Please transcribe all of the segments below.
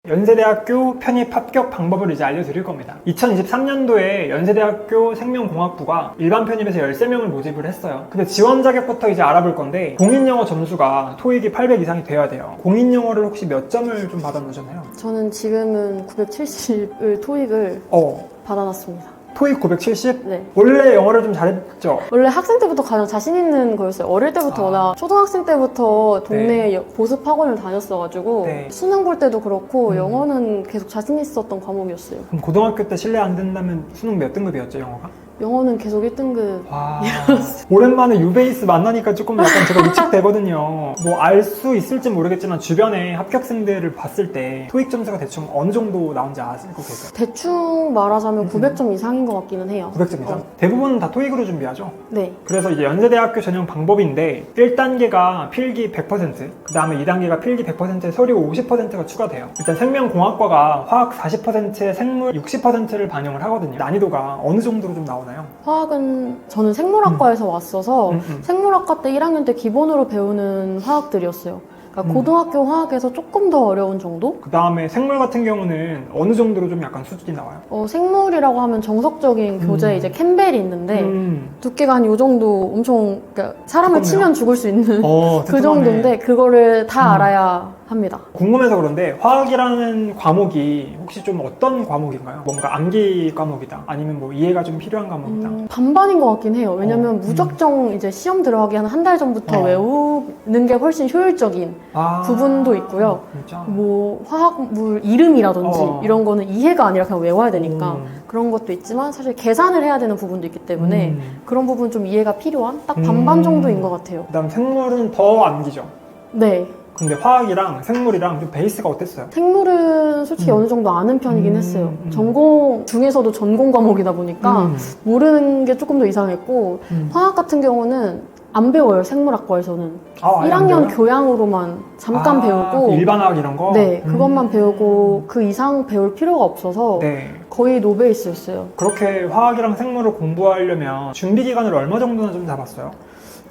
연세대학교 편입 합격 방법을 이제 알려드릴 겁니다. 2023년도에 연세대학교 생명공학부가 일반 편입에서 13명을 모집을 했어요. 근데 지원 자격부터 이제 알아볼 건데, 공인영어 점수가 토익이 800 이상이 돼야 돼요. 공인영어를 혹시 몇 점을 좀 받아놓으셨나요? 저는 지금은 970을 토익을 받아놨습니다. 토익 970? 네. 원래 영어를 좀 잘했죠? 원래 학생 때부터 가장 자신 있는 거였어요. 어릴 때부터 워낙 초등학생 때부터 동네에 보습 학원을 다녔어가지고 수능 볼 때도 그렇고 영어는 계속 자신 있었던 과목이었어요. 그럼 고등학교 때 실례 안 된다면 수능 몇 등급이었죠, 영어가? 영어는 계속 1등급. 오랜만에 유베이스 만나니까 조금 약간 제가 위축되거든요. 뭐 알 수 있을지 모르겠지만 주변에 합격생들을 봤을 때 토익 점수가 대충 어느 정도 나온지 알고 계세요? 대충 말하자면 900점 이상인 것 같기는 해요. 900점 이상? 대부분 다 토익으로 준비하죠? 네. 그래서 이제 연세대학교 전형 방법인데 1단계가 필기 100%, 그 다음에 2단계가 필기 100%에 서류 50%가 추가돼요. 일단 생명공학과가 화학 40%에 생물 60%를 반영을 하거든요. 난이도가 어느 정도로 좀 나오나요? 화학은 저는 생물학과에서 왔어서 생물학과 때 1학년 때 기본으로 배우는 화학들이었어요. 그러니까 고등학교 화학에서 조금 더 어려운 정도? 그 다음에 생물 같은 경우는 어느 정도로 좀 약간 수준이 나와요? 생물이라고 하면 정석적인 교재에 이제 캠벨이 있는데 두께가 한 요 정도 엄청 그러니까 사람을 두껍네요. 치면 죽을 수 있는 그 두툼하네. 정도인데 그거를 다 알아야 합니다. 궁금해서 그런데 화학이라는 과목이 혹시 좀 어떤 과목인가요? 뭔가 암기 과목이다 아니면 뭐 이해가 좀 필요한 과목이다? 반반인 것 같긴 해요. 왜냐면 무작정 이제 시험 들어가기 한 달 전부터 외우는 게 훨씬 효율적인 부분도 있고요. 진짜? 뭐 화학물 이름이라든지 이런 거는 이해가 아니라 그냥 외워야 되니까 그런 것도 있지만 사실 계산을 해야 되는 부분도 있기 때문에 그런 부분 좀 이해가 필요한 딱 반반 정도인 것 같아요. 그 다음 생물은 더 암기죠? 네. 근데 화학이랑 생물이랑 좀 베이스가 어땠어요? 생물은 솔직히 어느 정도 아는 편이긴 했어요. 전공 중에서도 전공 과목이다 보니까 모르는 게 조금 더 이상했고 화학 같은 경우는 안 배워요. 생물학과에서는 1학년 교양으로만 잠깐 배우고 일반화학 이런 거? 네, 그것만 배우고 그 이상 배울 필요가 없어서 거의 노베이스였어요. 그렇게 화학이랑 생물을 공부하려면 준비 기간을 얼마 정도나 좀 잡았어요?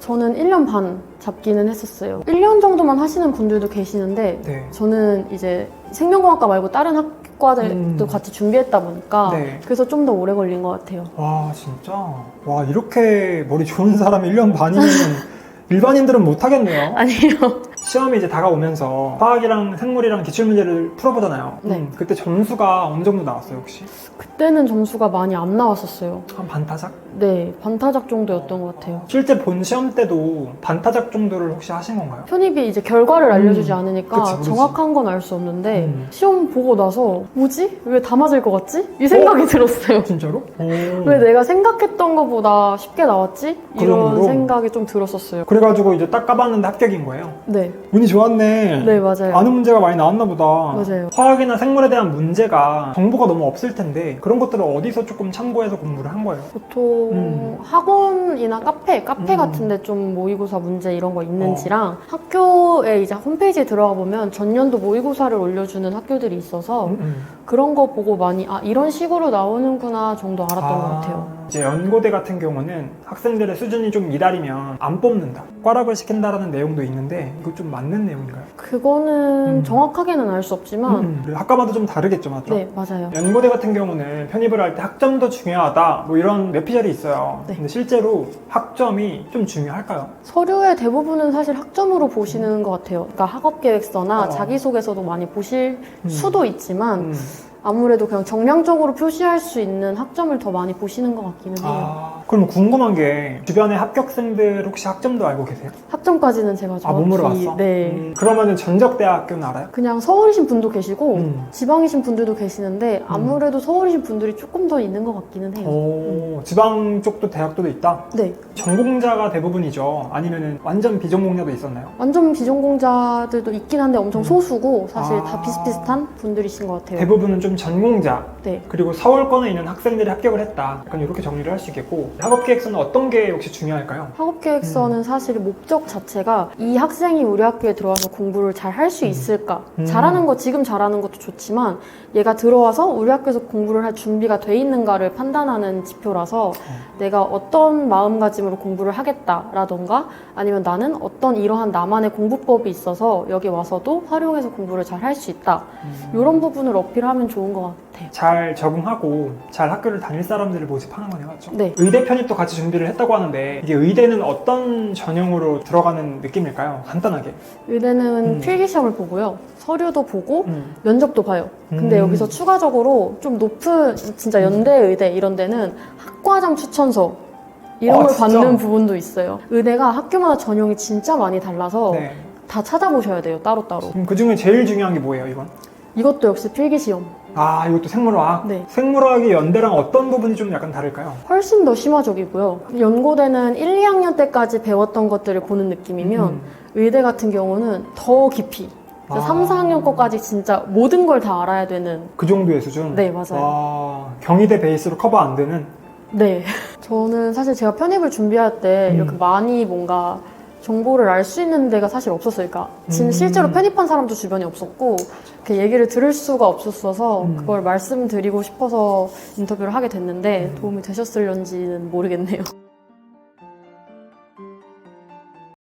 저는 1년 반 잡기는 했었어요. 1년 정도만 하시는 분들도 계시는데 저는 이제 생명공학과 말고 다른 학과들도 같이 준비했다 보니까 그래서 좀 더 오래 걸린 것 같아요. 와 진짜? 와 이렇게 머리 좋은 사람이 1년 반이면 일반인들은 못하겠네요. 아니요. 시험이 이제 다가오면서 화학이랑 생물이랑 기출문제를 풀어보잖아요. 그때 점수가 어느 정도 나왔어요 혹시? 그때는 점수가 많이 안 나왔었어요. 한 반타작? 네, 반타작 정도였던 것 같아요. 실제 본 시험 때도 반타작 정도를 혹시 하신 건가요? 편입이 이제 결과를 알려주지 않으니까 그치, 정확한 건 알 수 없는데 시험 보고 나서 뭐지? 왜 다 맞을 것 같지? 이 생각이 들었어요. 진짜로? 왜 내가 생각했던 것보다 쉽게 나왔지? 그 이런 정도로? 생각이 좀 들었었어요. 그래가지고 이제 딱 까봤는데 합격인 거예요? 네. 운이 좋았네. 네, 맞아요. 아는 문제가 많이 나왔나 보다. 맞아요. 화학이나 생물에 대한 문제가 정보가 너무 없을 텐데 그런 것들을 어디서 조금 참고해서 공부를 한 거예요? 보통 학원이나 카페 같은데 좀 모의고사 문제 이런 거 있는지랑 학교에 이제 홈페이지에 들어가 보면 전년도 모의고사를 올려주는 학교들이 있어서 그런 거 보고 많이 이런 식으로 나오는구나 정도 알았던 것 같아요. 이제 연고대 같은 경우는 학생들의 수준이 좀 미달이면 안 뽑는다, 꽈락을 시킨다라는 내용도 있는데 이거 좀 맞는 내용인가요? 그거는 정확하게는 알 수 없지만 학과마다 좀 다르겠죠, 맞죠? 네, 맞아요. 연고대 같은 경우는 편입을 할 때 학점도 중요하다 뭐 이런 매피셜이 있어요. 근데 실제로 학점이 좀 중요할까요? 서류의 대부분은 사실 학점으로 보시는 것 같아요. 그러니까 학업계획서나 자기소개서도 많이 보실 수도 있지만 아무래도 그냥 정량적으로 표시할 수 있는 학점을 더 많이 보시는 것 같기는 해요. 그럼 궁금한 게 주변의 합격생들 혹시 학점도 알고 계세요? 학점까지는 제가 정확히 몸으로 봤어? 네. 그러면은 전적대학교는 알아요? 그냥 서울이신 분도 계시고 지방이신 분들도 계시는데 아무래도 서울이신 분들이 조금 더 있는 것 같기는 해요. 지방 쪽도 대학도 있다? 네. 전공자가 대부분이죠? 아니면은 완전 비전공자도 있었나요? 완전 비전공자들도 있긴 한데 엄청 소수고 사실 다 비슷비슷한 분들이신 것 같아요. 대부분은 좀 전공자 네. 그리고 서울권에 있는 학생들이 합격을 했다. 약간 이렇게 정리를 할 수 있겠고, 학업계획서는 어떤 게 혹시 중요할까요? 학업계획서는 사실 목적 자체가 이 학생이 우리 학교에 들어와서 공부를 잘 할 수 있을까? 잘하는 거 지금 잘하는 것도 좋지만 얘가 들어와서 우리 학교에서 공부를 할 준비가 돼 있는가를 판단하는 지표라서 내가 어떤 마음가짐으로 공부를 하겠다라던가 아니면 나는 어떤 이러한 나만의 공부법이 있어서 여기 와서도 활용해서 공부를 잘 할 수 있다. 이런 부분을 어필하면 좋은 것 같아요. 잘 적응하고 잘 학교를 다닐 사람들을 모집하는 거네요, 맞죠? 네. 의대 편입도 같이 준비를 했다고 하는데 이게 의대는 어떤 전형으로 들어가는 느낌일까요? 간단하게. 의대는 필기시험을 보고요. 서류도 보고 면접도 봐요. 근데 음. 여기서 추가적으로 좀 높은 진짜 연대 의대 이런 데는 학과장 추천서 이런 걸 진짜? 받는 부분도 있어요. 의대가 학교마다 전형이 진짜 많이 달라서 네. 다 찾아보셔야 돼요. 따로따로. 그럼 그 중에 제일 중요한 게 뭐예요, 이건? 이것도 역시 필기시험. 아, 이것도 생물화학? 네. 생물화학이 연대랑 어떤 부분이 좀 약간 다를까요? 훨씬 더 심화적이고요. 연고대는 1, 2학년 때까지 배웠던 것들을 보는 느낌이면 의대 같은 경우는 더 깊이 그래서 3, 4학년 거까지 진짜 모든 걸 다 알아야 되는. 그 정도의 수준? 네, 맞아요. 와, 경희대 베이스로 커버 안 되는? 네. 저는 사실 제가 편입을 준비할 때 이렇게 많이 뭔가 정보를 알 수 있는 데가 사실 없었어요. 그러니까 실제로 편입한 사람도 주변에 없었고 그 얘기를 들을 수가 없었어서 그걸 말씀드리고 싶어서 인터뷰를 하게 됐는데 도움이 되셨을런지는 모르겠네요.